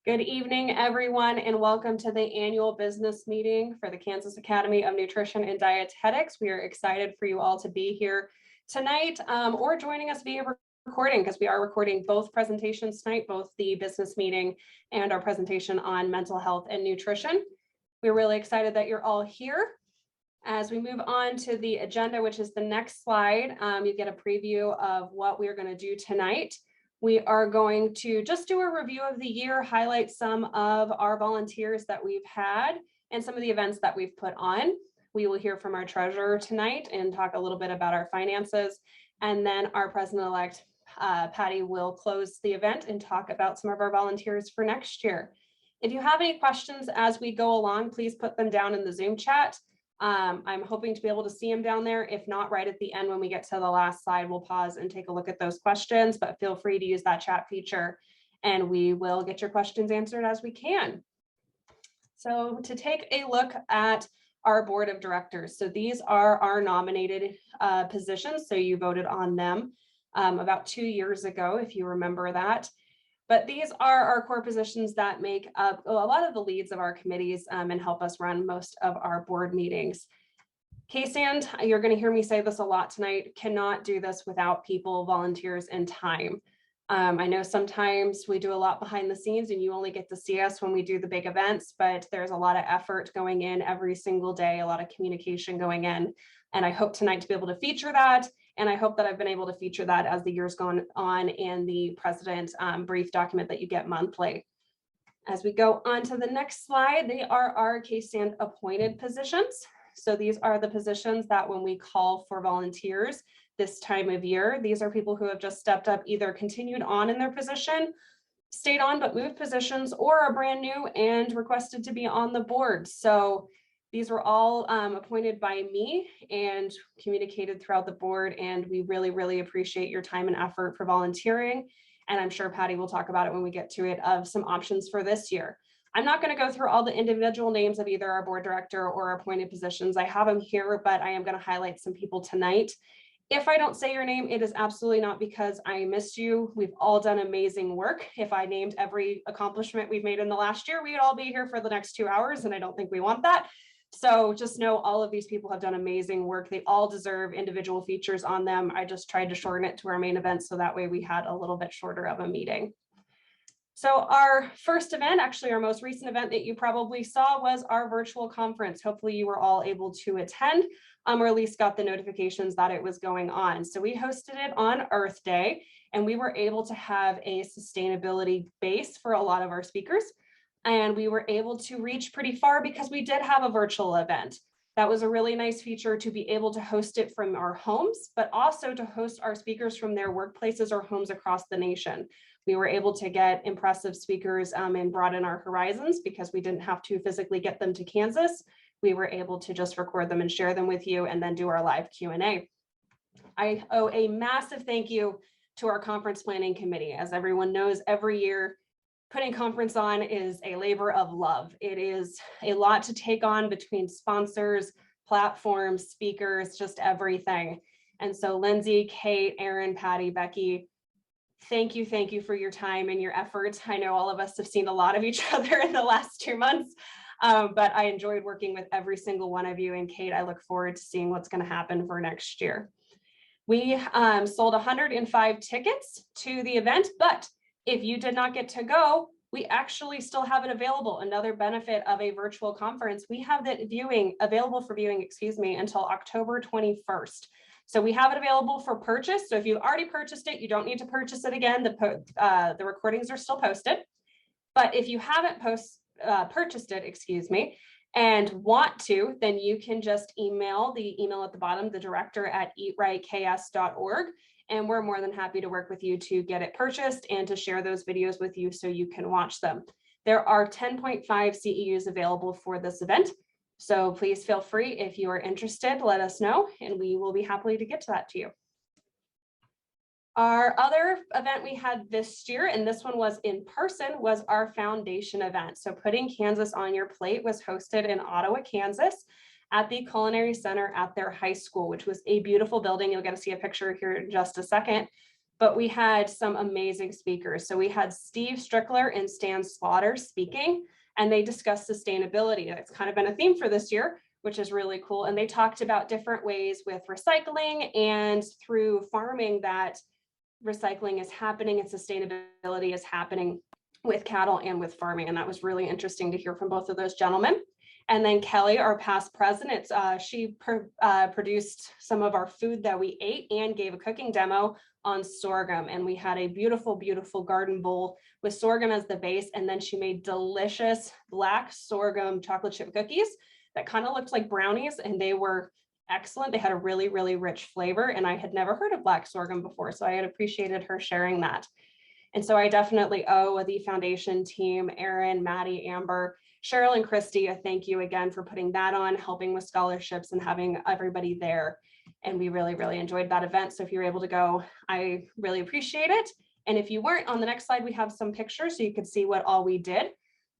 Good evening, everyone, and welcome to the annual business meeting for the Kansas Academy of Nutrition and Dietetics. We are excited for you all to be here tonight or joining us via recording, because we are recording both presentations tonight, both the business meeting and our presentation on mental health and nutrition. We're really excited that you're all here. As we move on to the agenda, which is the next slide, you get a preview of what we're going to do tonight. We are going to just do a review of the year, highlight some of our volunteers that we've had and some of the events that we've put on. We will hear from our treasurer tonight and talk a little bit about our finances. And then our President-Elect Patti will close the event and talk about some of our volunteers for next year. If you have any questions as we go along, please put them down in the Zoom chat. I'm hoping to be able to see them down there. If not, right at the end when we get to the last slide, we'll pause and take a look at those questions, but feel free to use that chat feature and we will get your questions answered as we can. So to take a look at our board of directors. So these are our nominated positions. So you voted on them about 2 years ago, if you remember that. But these are our core positions that make up a lot of the leads of our committees and help us run most of our board meetings. KSAND, you're going to hear me say this a lot tonight, cannot do this without people, volunteers, and time. I know sometimes we do a lot behind the scenes and you only get to see us when we do the big events, but there's a lot of effort going in every single day, a lot of communication going in. And I hope tonight to be able to feature that. And I hope that I've been able to feature that as the year's gone on in the president brief document that you get monthly. As we go on to the next slide, they are our KSAND appointed positions. So these are the positions that when we call for volunteers this time of year, these are people who have just stepped up, either continued on in their position, stayed on but moved positions, or are brand new and requested to be on the board. So these were all appointed by me and communicated throughout the board, and we really, really appreciate your time and effort for volunteering. And I'm sure Patti will talk about it when we get to it, of some options for this year. I'm not going to go through all the individual names of either our board director or appointed positions. I have them here, but I am going to highlight some people tonight. If I don't say your name, it is absolutely not because I missed you. We've all done amazing work. If I named every accomplishment we've made in the last year, we'd all be here for the next 2 hours, and I don't think we want that. So just know all of these people have done amazing work. They all deserve individual features on them. I just tried to shorten it to our main event, so that way we had a little bit shorter of a meeting. So our first event, actually our most recent event that you probably saw, was our virtual conference. Hopefully you were all able to attend, or at least got the notifications that it was going on. So we hosted it on Earth Day, and we were able to have a sustainability base for a lot of our speakers. And we were able to reach pretty far because we did have a virtual event. That was a really nice feature, to be able to host it from our homes, but also to host our speakers from their workplaces or homes across the nation. We were able to get impressive speakers and broaden our horizons because we didn't have to physically get them to Kansas. We were able to just record them and share them with you and then do our live Q&A. I owe a massive thank you to our conference planning committee. As everyone knows, every year, putting conference on is a labor of love. It is a lot to take on between sponsors, platforms, speakers, just everything. And so Lindsay, Kate, Eryn, Patti, Becky, thank you for your time and your efforts. I know all of us have seen a lot of each other in the last 2 months, but I enjoyed working with every single one of you. And Kate, I look forward to seeing what's going to happen for next year. We sold 105 tickets to the event, but if you did not get to go, we actually still have it available. Another benefit of a virtual conference, we have that available for viewing, until October 21st. So we have it available for purchase. So if you've already purchased it, you don't need to purchase it again. The recordings are still posted. But if you haven't purchased it, and want to, then you can just email the email at the bottom, the director at eatrightks.org. And we're more than happy to work with you to get it purchased and to share those videos with you so you can watch them. There are 10.5 CEUs available for this event. So please feel free, if you are interested, let us know, and we will be happy to get to that to you. Our other event we had this year, and this one was in person, was our foundation event. So Putting Kansas on Your Plate was hosted in Ottawa, Kansas, at the Culinary Center at their high school, which was a beautiful building. You'll get to see a picture here in just a second. but we had some amazing speakers. So we had Steve Strickler and Stan Slaughter speaking, and they discussed sustainability. It's kind of been a theme for this year, which is really cool. And they talked about different ways with recycling and through farming that recycling is happening and sustainability is happening with cattle and with farming. And that was really interesting to hear from both of those gentlemen. And then Kelly, our past president, she produced some of our food that we ate and gave a cooking demo on sorghum. And we had a beautiful, beautiful garden bowl with sorghum as the base. And then she made delicious black sorghum chocolate chip cookies that kind of looked like brownies, and they were excellent. They had a really, really rich flavor, and I had never heard of black sorghum before. So I had appreciated her sharing that. And so I definitely owe the foundation team, Eryn, Maddie, Amber, Cheryl, and Christy, a thank you again for putting that on, helping with scholarships and having everybody there. And we really, really enjoyed that event. So if you're able to go, I really appreciate it. And if you weren't, on the next slide, we have some pictures so you could see what all we did.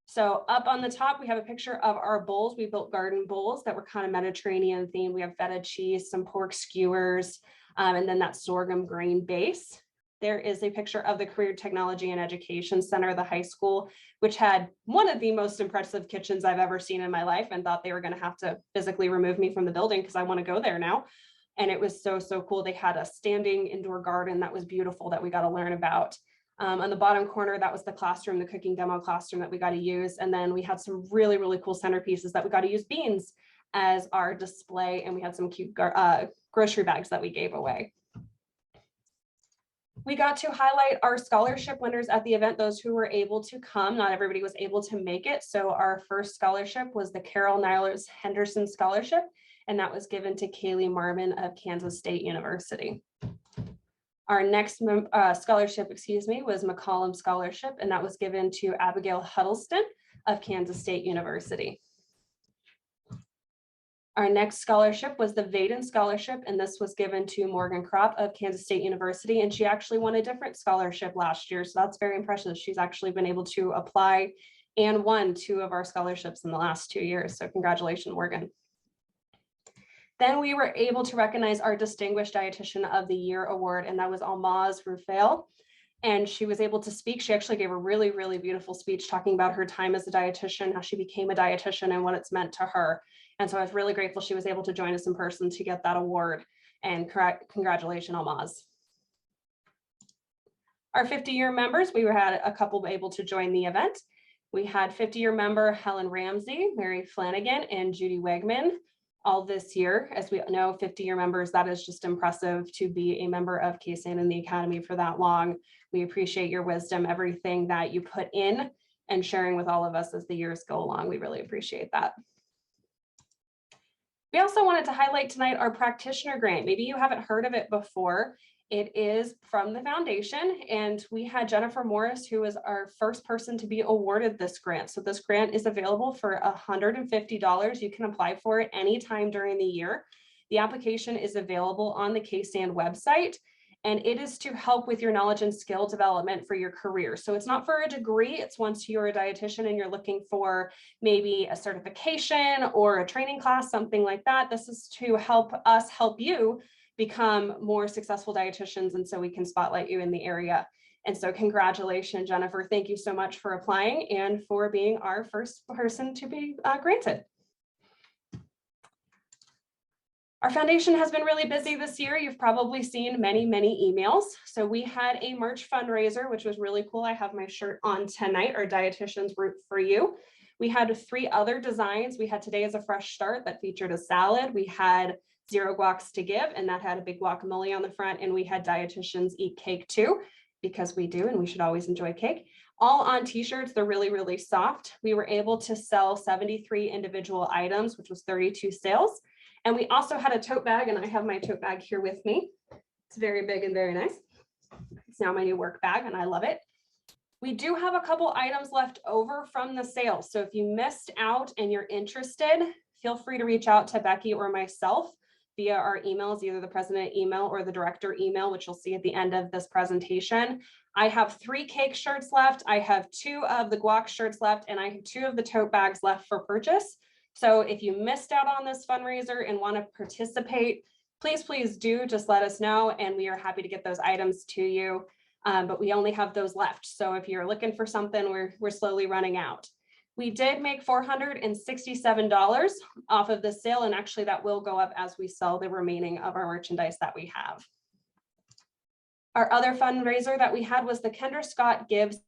So up on the top, we have a picture of our bowls. We built garden bowls that were kind of Mediterranean themed. We have feta cheese, some pork skewers, and then that sorghum grain base. There is a picture of the Career Technology and Education Center, the high school, which had one of the most impressive kitchens I've ever seen in my life, and thought they were going to have to physically remove me from the building because I want to go there now. And it was so, so cool. They had a standing indoor garden that was beautiful that we got to learn about. On the bottom corner, that was the classroom, the cooking demo classroom that we got to use. And then we had some really, really cool centerpieces that we got to use beans as our display. And we had some cute grocery bags that we gave away. We got to highlight our scholarship winners at the event, those who were able to come. Not everybody was able to make it. So our first scholarship was the Carol Nilers Henderson Scholarship, and that was given to Kaylee Marmon of Kansas State University. Our next scholarship, was Mccollum Scholarship, and that was given to Abigail Huddleston of Kansas State University. Our next scholarship was the Vaden Scholarship, and this was given to Morgan Kropp of Kansas State University, and she actually won a different scholarship last year, so that's very impressive. She's actually been able to apply and won 2 of our scholarships in the last 2 years, so congratulations, Morgan. Then we were able to recognize our Distinguished Dietitian of the Year award, and that was Almaz Rufael. And she was able to speak. She actually gave a really, really beautiful speech talking about her time as a dietitian, how she became a dietitian and what it's meant to her. And so I was really grateful she was able to join us in person to get that award. And congratulations, Almaz. Our 50-year members, we had a couple able to join the event. We had 50-year member Helen Ramsey, Mary Flanagan, and Judy Wegman. All this year. As we know, 50-year members, that is just impressive to be a member of KSAND and the Academy for that long. We appreciate your wisdom, everything that you put in and sharing with all of us as the years go along. We really appreciate that. We also wanted to highlight tonight our Practitioner Grant. Maybe you haven't heard of it before. It is from the foundation, and we had Jennifer Morris, who was our first person to be awarded this grant. So this grant is available for $150. You can apply for it anytime during the year. The application is available on the KSAND website, and it is to help with your knowledge and skill development for your career. So it's not for a degree. It's once you're a dietitian and you're looking for maybe a certification or a training class, something like that. This is to help us help you become more successful dietitians, and so we can spotlight you in the area. And so congratulations, Jennifer. Thank you so much for applying and for being our first person to be granted. Our foundation has been really busy this year. You've probably seen many, many emails. So we had a March fundraiser, which was really cool. I have my shirt on tonight, our dietitians root for you. We had 3 other designs. We had Today is a Fresh Start that featured a salad. We had Zero Guacs to Give, and that had a big guacamole on the front. And we had Dietitians Eat Cake Too, because we do, and we should always enjoy cake. All on t-shirts. They're really, really soft. We were able to sell 73 individual items, which was 32 sales. And we also had a tote bag, and I have my tote bag here with me. It's very big and very nice. It's now my new work bag, and I love it. We do have a couple items left over from the sale. So if you missed out and you're interested, feel free to reach out to Becky or myself via our emails, either the president email or the director email, which you'll see at the end of this presentation. I have 3 cake shirts left. I have 2 of the guac shirts left, and I have 2 of the tote bags left for purchase. So if you missed out on this fundraiser and want to participate, please do just let us know, and we are happy to get those items to you. But we only have those left. So if you're looking for something, we're slowly running out. We did make $467 off of this sale, and actually that will go up as we sell the remaining of our merchandise that we have. Our other fundraiser that we had was the Kendra Scott Gives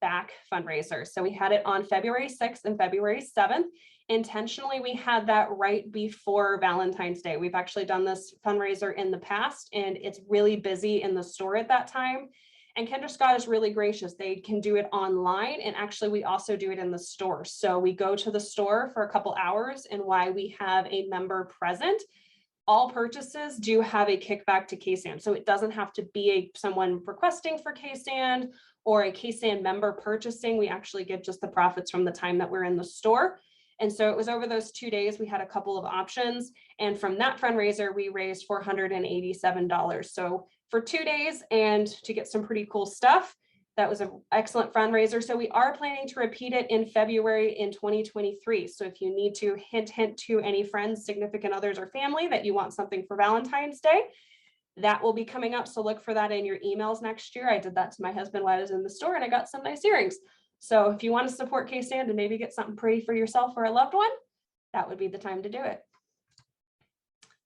Back fundraiser. So we had it on February 6th and February 7th. Intentionally, we had that right before Valentine's Day. We've actually done this fundraiser in the past, and it's really busy in the store at that time. And Kendra Scott is really gracious. They can do it online, and actually we also do it in the store. So we go to the store for a couple hours, and while we have a member present, all purchases do have a kickback to KSAND. So it doesn't have to be someone requesting for KSAND or a KSAND member purchasing. We actually get just the profits from the time that we're in the store. And so it was over those 2 days, we had a couple of options. And from that fundraiser, we raised $487. So for 2 days, and to get some pretty cool stuff, that was an excellent fundraiser. So we are planning to repeat it in February in 2023. So if you need to hint to any friends, significant others, or family that you want something for Valentine's Day, that will be coming up. So look for that in your emails next year. I did that to my husband while I was in the store, and I got some nice earrings. So if you want to support KSAND and maybe get something pretty for yourself or a loved one, that would be the time to do it.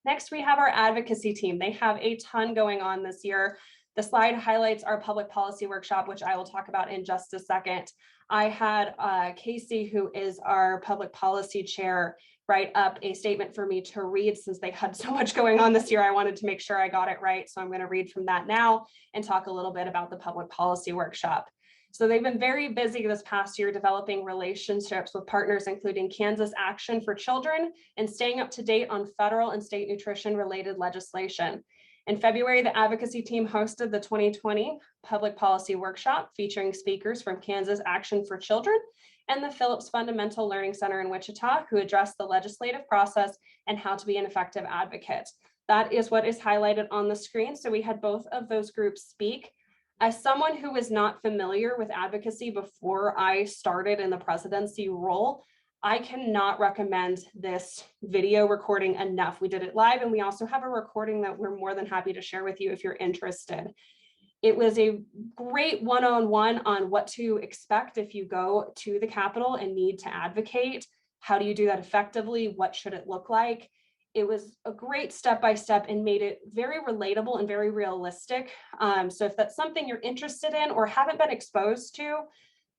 Next, we have our advocacy team. They have a ton going on this year. The slide highlights our public policy workshop, which I will talk about in just a second. I had Casey, who is our public policy chair, write up a statement for me to read. Since they had so much going on this year, I wanted to make sure I got it right. So I'm going to read from that now and talk a little bit about the public policy workshop. So they've been very busy this past year developing relationships with partners, including Kansas Action for Children, and staying up to date on federal and state nutrition related legislation. In February, the advocacy team hosted the 2020 Public Policy Workshop featuring speakers from Kansas Action for Children and the Phillips Fundamental Learning Center in Wichita, who addressed the legislative process and how to be an effective advocate. That is what is highlighted on the screen. So we had both of those groups speak. As someone who was not familiar with advocacy before I started in the presidency role, I cannot recommend this video recording enough. We did it live, and we also have a recording that we're more than happy to share with you if you're interested. It was a great one-on-one on what to expect if you go to the Capitol and need to advocate. How do you do that effectively? What should it look like? It was a great step-by-step and made it very relatable and very realistic. So if that's something you're interested in or haven't been exposed to,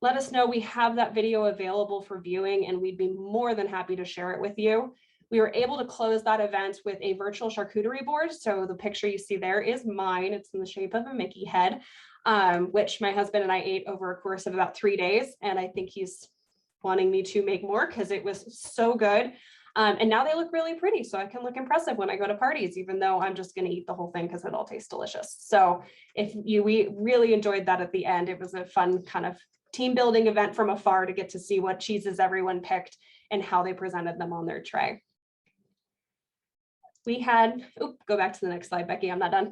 let us know. We have that video available for viewing, and we'd be more than happy to share it with you. We were able to close that event with a virtual charcuterie board. So the picture you see there is mine. It's in the shape of a Mickey head, which my husband and I ate over a course of about 3 days. And I think he's wanting me to make more because it was so good. And now they look really pretty, so I can look impressive when I go to parties, even though I'm just going to eat the whole thing because it all tastes delicious. So we really enjoyed that at the end. It was a fun kind of team building event from afar to get to see what cheeses everyone picked and how they presented them on their tray. We had, go back to the next slide, Becky, I'm not done.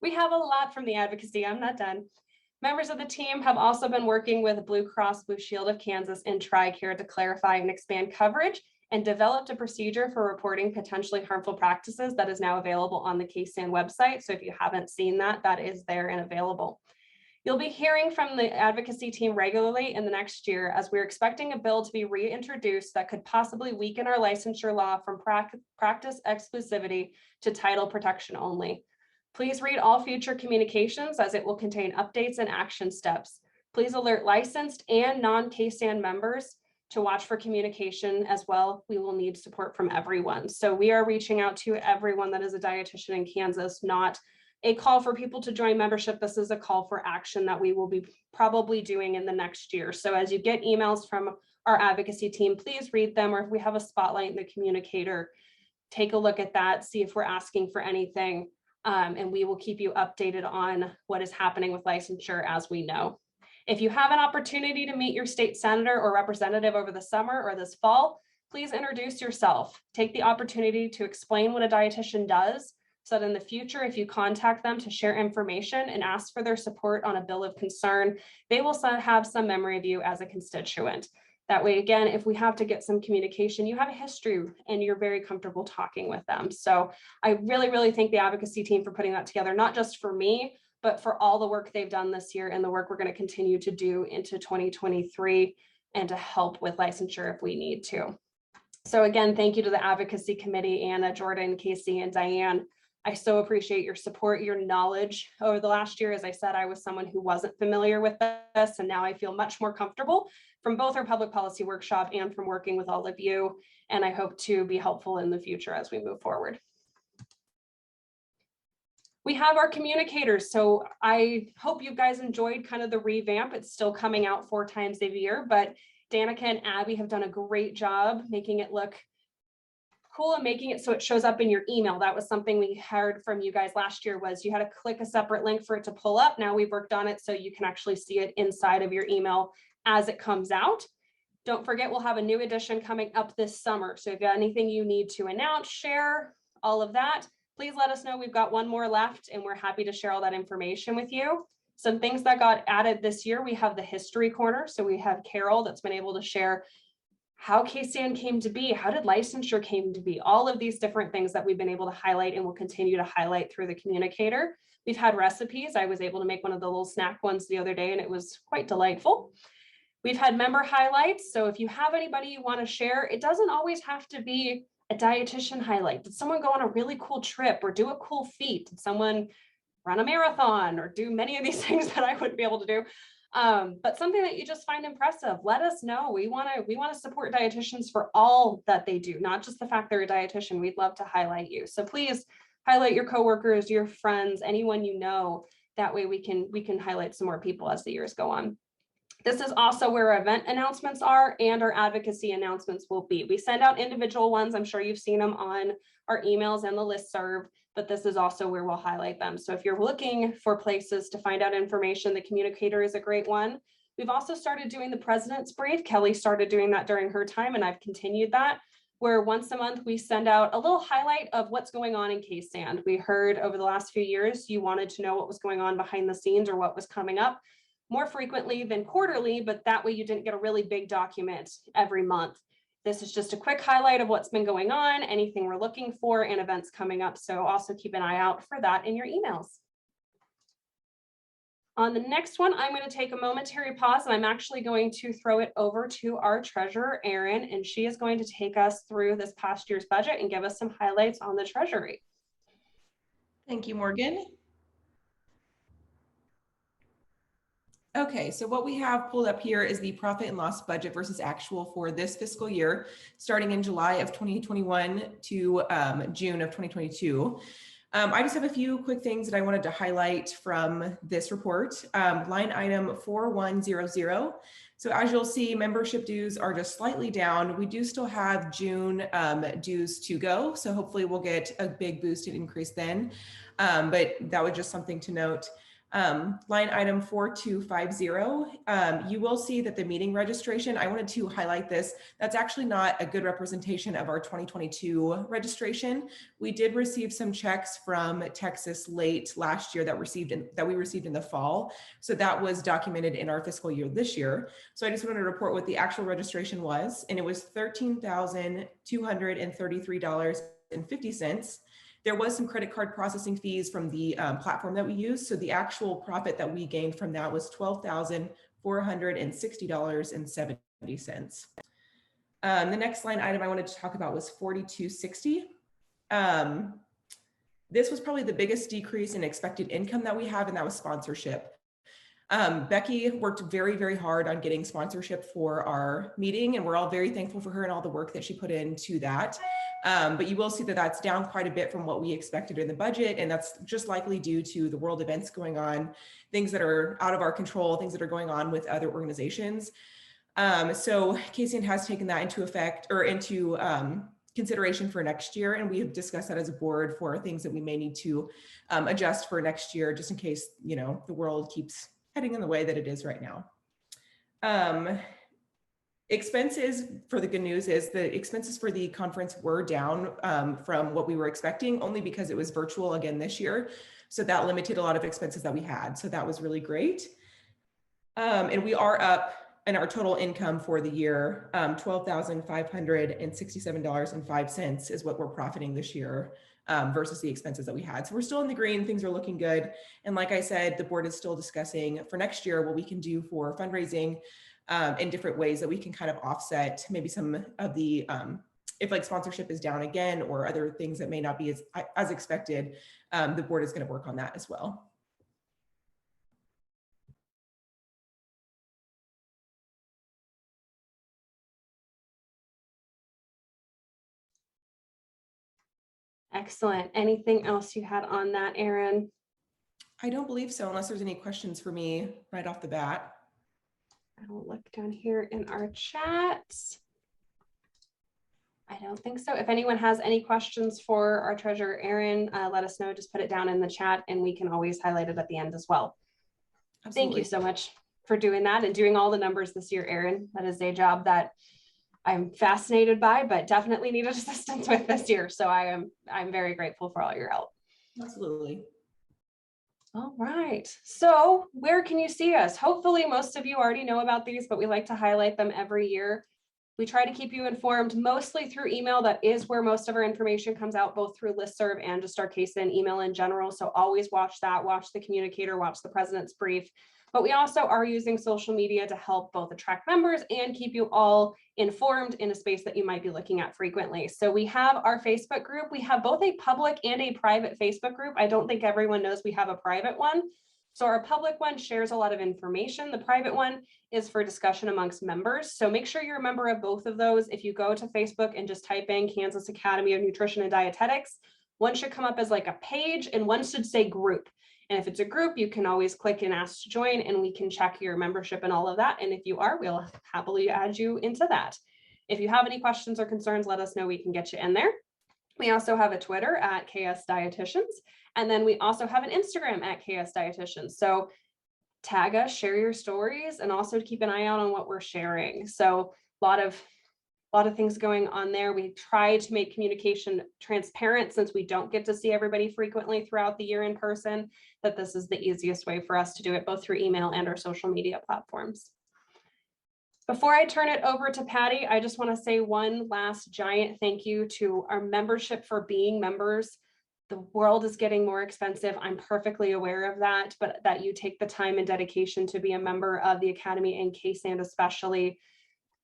We have a lot from the advocacy, I'm not done. Members of the team have also been working with Blue Cross Blue Shield of Kansas and TRICARE to clarify and expand coverage, and developed a procedure for reporting potentially harmful practices that is now available on the KSAND website. So if you haven't seen that, that is there and available. You'll be hearing from the advocacy team regularly in the next year, as we're expecting a bill to be reintroduced that could possibly weaken our licensure law from practice exclusivity to title protection only. Please read all future communications, as it will contain updates and action steps. Please alert licensed and non-KSAND members to watch for communication as well. We will need support from everyone. So we are reaching out to everyone that is a dietitian in Kansas, not a call for people to join membership. This is a call for action that we will be probably doing in the next year. So as you get emails from our advocacy team, please read them, or if we have a spotlight in the communicator, take a look at that, see if we're asking for anything, and we will keep you updated on what is happening with licensure as we know. If you have an opportunity to meet your state senator or representative over the summer or this fall, please introduce yourself. Take the opportunity to explain what a dietitian does, so that in the future, if you contact them to share information and ask for their support on a bill of concern, they will have some memory of you as a constituent. That way, again, if we have to get some communication, you have a history and you're very comfortable talking with them. So I really, really thank the advocacy team for putting that together, not just for me, but for all the work they've done this year and the work we're going to continue to do into 2023 and to help with licensure if we need to. So again, thank you to the advocacy committee, Anna, Jordan, Casey, and Diane. I so appreciate your support, your knowledge over the last year. As I said, I was someone who wasn't familiar with this, and now I feel much more comfortable from both our public policy workshop and from working with all of you. And I hope to be helpful in the future as we move forward. We have our communicators. So I hope you guys enjoyed kind of the revamp. It's still coming out 4 times a year, but Danica and Abby have done a great job making it look cool and making it so it shows up in your email. That was something we heard from you guys last year, was you had to click a separate link for it to pull up. Now we've worked on it so you can actually see it inside of your email as it comes out. Don't forget, we'll have a new edition coming up this summer. So if you have anything you need to announce, share, all of that, please let us know. We've got 1 more left and we're happy to share all that information with you. Some things that got added this year, we have the history corner. So we have Carol that's been able to share how KSAND came to be, how did licensure came to be, all of these different things that we've been able to highlight and will continue to highlight through the communicator. We've had recipes. I was able to make one of the little snack ones the other day and it was quite delightful. We've had member highlights. So if you have anybody you want to share, it doesn't always have to be a dietitian highlight. Did someone go on a really cool trip or do a cool feat? Did someone run a marathon or do many of these things that I wouldn't be able to do? But something that you just find impressive, let us know. We want to support dietitians for all that they do, not just the fact they're a dietitian. We'd love to highlight you. So please highlight your coworkers, your friends, anyone you know. That way we can highlight some more people as the years go on. This is also where our event announcements are and our advocacy announcements will be. We send out individual ones. I'm sure you've seen them on our emails and the listserv, but this is also where we'll highlight them. So if you're looking for places to find out information, the communicator is a great one. We've also started doing the President's Brief. Kelly started doing that during her time, and I've continued that, where once a month we send out a little highlight of what's going on in KSAND. We heard over the last few years, you wanted to know what was going on behind the scenes or what was coming up more frequently than quarterly, but that way you didn't get a really big document every month. This is just a quick highlight of what's been going on, anything we're looking for, and events coming up. So also keep an eye out for that in your emails. On the next one, I'm going to take a momentary pause and I'm actually going to throw it over to our treasurer, Eryn, and she is going to take us through this past year's budget and give us some highlights on the treasury. Thank you, Morgan. Okay, so what we have pulled up here is the profit and loss budget versus actual for this fiscal year, starting in July of 2021 to June of 2022. I just have a few quick things that I wanted to highlight from this report. Line item 4100. So as you'll see, membership dues are just slightly down. We do still have June dues to go, so hopefully we'll get a big boosted increase then. But that was just something to note. Line item 4250, you will see that the meeting registration, I wanted to highlight this, that's actually not a good representation of our 2022 registration. We did receive some checks from Texas late last year that we received in the fall. So that was documented in our fiscal year this year. So I just wanted to report what the actual registration was, and it was $13,233.50. There was some credit card processing fees from the platform that we use. So the actual profit that we gained from that was $12,460.70. The next line item I wanted to talk about was 4260. This was probably the biggest decrease in expected income that we have, and that was sponsorship. Becky worked very, very hard on getting sponsorship for our meeting, and we're all very thankful for her and all the work that she put into that. But you will see that that's down quite a bit from what we expected in the budget, and that's just likely due to the world events going on, things that are out of our control, things that are going on with other organizations. So KSAND has taken that into effect or into consideration for next year, and we have discussed that as a board for things that we may need to adjust for next year, just in case, you know, the world keeps heading in the way that it is right now. Expenses, for the good news is the expenses for the conference were down from what we were expecting, only because it was virtual again this year. So that limited a lot of expenses that we had. So that was really great. And we are up and our total income for the year, $12,567.05 is what we're profiting this year versus the expenses that we had. So we're still in the green, things are looking good. And like I said, the board is still discussing for next year what we can do for fundraising in different ways that we can kind of offset maybe some of the, if like sponsorship is down again or other things that may not be as expected, the board is going to work on that as well. Excellent. Anything else you had on that, Eryn? I don't believe so, unless there's any questions for me right off the bat. I'll look down here in our chat. I don't think so. If anyone has any questions for our treasurer, Eryn, let us know. Just put it down in the chat and we can always highlight it at the end as well. Absolutely. Thank you so much for doing that and doing all the numbers this year, Eryn. That is a job that I'm fascinated by, but definitely needed assistance with this year. So I'm very grateful for all your help. Absolutely. All right. So where can you see us? Hopefully most of you already know about these, but we like to highlight them every year. We try to keep you informed mostly through email. That is where most of our information comes out, both through listserv and just our KSAND email in general. So always watch that, watch the communicator, watch the president's brief. But we also are using social media to help both attract members and keep you all informed in a space that you might be looking at frequently. So we have our Facebook group. We have both a public and a private Facebook group. I don't think everyone knows we have a private one. So our public one shares a lot of information. The private one is for discussion amongst members. So make sure you're a member of both of those. If you go to Facebook and just type in Kansas Academy of Nutrition and Dietetics, one should come up as like a page and one should say group. And if it's a group, you can always click and ask to join and we can check your membership and all of that. And if you are, we'll happily add you into that. If you have any questions or concerns, let us know. We can get you in there. We also have a Twitter at KS Dietitians. And then we also have an Instagram at KS Dietitians. So tag us, share your stories, and also keep an eye out on what we're sharing. So a lot of things going on there. We try to make communication transparent since we don't get to see everybody frequently throughout the year in person, that this is the easiest way for us to do it, both through email and our social media platforms. Before I turn it over to Patti, I just want to say one last giant thank you to our membership for being members. The world is getting more expensive. I'm perfectly aware of that, but that you take the time and dedication to be a member of the Academy and KSAND especially.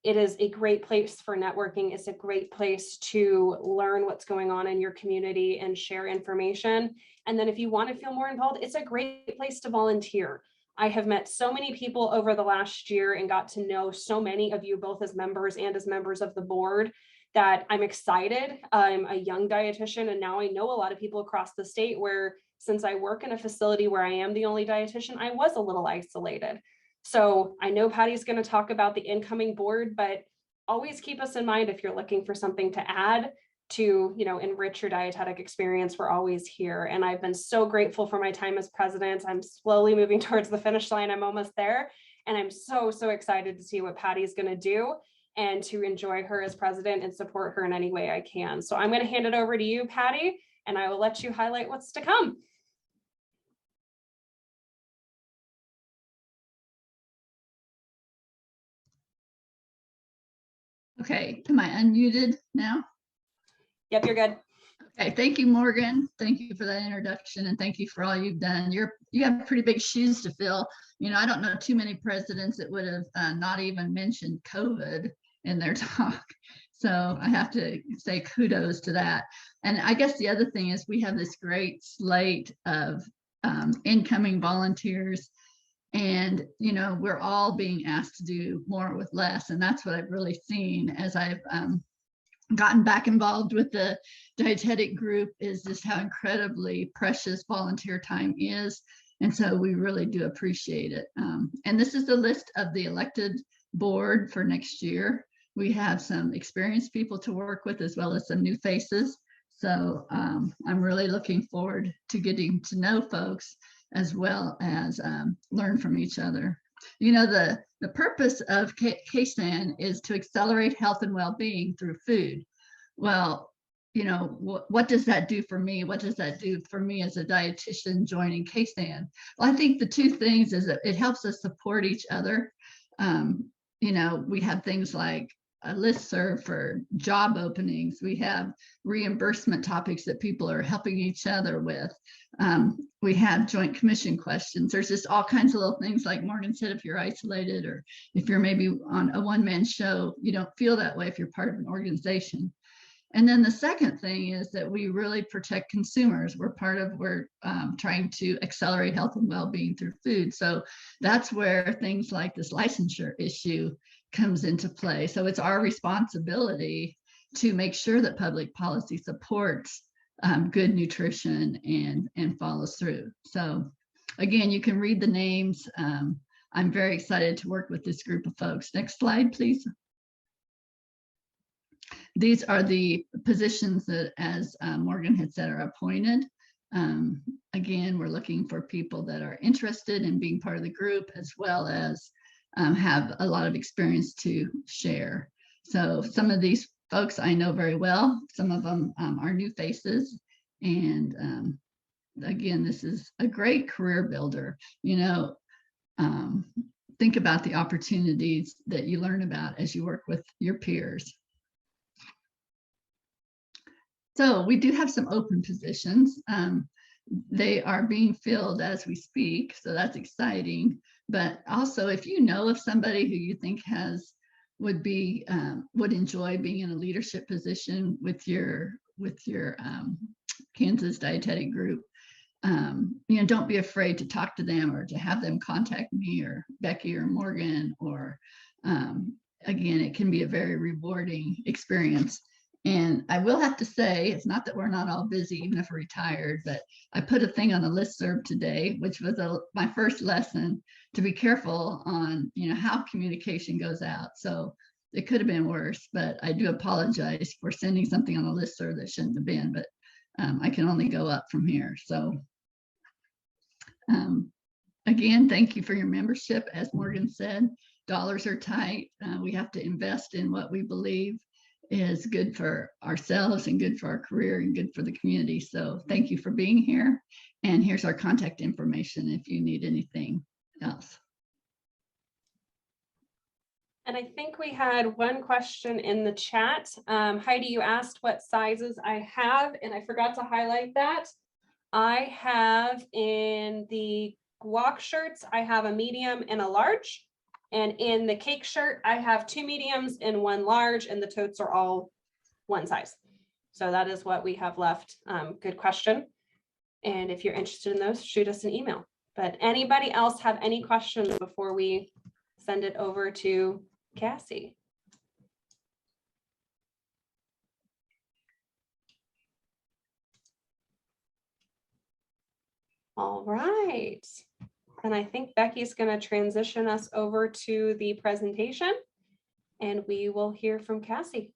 It is a great place for networking. It's a great place to learn what's going on in your community and share information. And then if you want to feel more involved, it's a great place to volunteer. I have met so many people over the last year and got to know so many of you, both as members and as members of the board, that I'm excited. I'm a young dietitian, and now I know a lot of people across the state where, since I work in a facility where I am the only dietitian, I was a little isolated. So I know Patti's going to talk about the incoming board, but always keep us in mind if you're looking for something to add to, enrich your dietetic experience. We're always here. And I've been so grateful for my time as president. I'm slowly moving towards the finish line. I'm almost there. And I'm so excited to see what Patti's going to do and to enjoy her as president and support her in any way I can. So I'm going to hand it over to you, Patti, and I will let you highlight what's to come. Okay, am I unmuted now? Yep, you're good. Okay, thank you, Morgan. Thank you for that introduction, and thank you for all you've done. You have pretty big shoes to fill. I don't know too many presidents that would have not even mentioned COVID in their talk. So I have to say kudos to that. And I guess the other thing is we have this great slate of incoming volunteers. And, we're all being asked to do more with less. And that's what I've really seen as I've gotten back involved with the dietetic group, is just how incredibly precious volunteer time is. And so we really do appreciate it. And this is the list of the elected board for next year. We have some experienced people to work with as well as some new faces. So I'm really looking forward to getting to know folks as well as learn from each other. The purpose of KSAND is to accelerate health and well-being through food. Well, what does that do for me? What does that do for me as a dietitian joining KSAND? Well, I think the two things is that it helps us support each other. you know, we have things like a listserv for job openings. We have reimbursement topics that people are helping each other with. We have joint commission questions. There's just all kinds of little things, like Morgan said, if you're isolated or if you're maybe on a one-man show, you don't feel that way if you're part of an organization. And then the second thing is that we really protect consumers. We're trying to accelerate health and well-being through food. So that's where things like this licensure issue comes into play. So it's our responsibility to make sure that public policy supports good nutrition and follows through. So again, you can read the names. I'm very excited to work with this group of folks. Next slide, please. These are the positions that, as Morgan had said, are appointed. Again, we're looking for people that are interested in being part of the group, as well as have a lot of experience to share. So some of these folks I know very well. Some of them are new faces. And again, this is a great career builder. You know, think about the opportunities that you learn about as you work with your peers. So we do have some open positions. They are being filled as we speak, so that's exciting. But also, if you know of somebody who you think would enjoy being in a leadership position with your Kansas dietetic group, you know, don't be afraid to talk to them or to have them contact me or Becky or Morgan. Or again, it can be a very rewarding experience. And I will have to say, it's not that we're not all busy, even if we're retired, but I put a thing on a listserv today, which was my first lesson, to be careful on, you know, how communication goes out. So it could have been worse, but I do apologize for sending something on a listserv that shouldn't have been, but I can only go up from here. So again, thank you for your membership. As Morgan said, dollars are tight. We have to invest in what we believe is good for ourselves and good for our career and good for the community. So thank you for being here. And here's our contact information if you need anything else. And I think we had one question in the chat. Heidi, you asked what sizes I have, and I forgot to highlight that. I have in the guac shirts, I have a medium and a large. And in the cake shirt, I have 2 mediums and 1 large, and the totes are all one size. So that is what we have left. Good question. And if you're interested in those, shoot us an email. But anybody else have any questions before we send it over to Cassie? All right. And I think Becky's going to transition us over to the presentation, and we will hear from Cassie.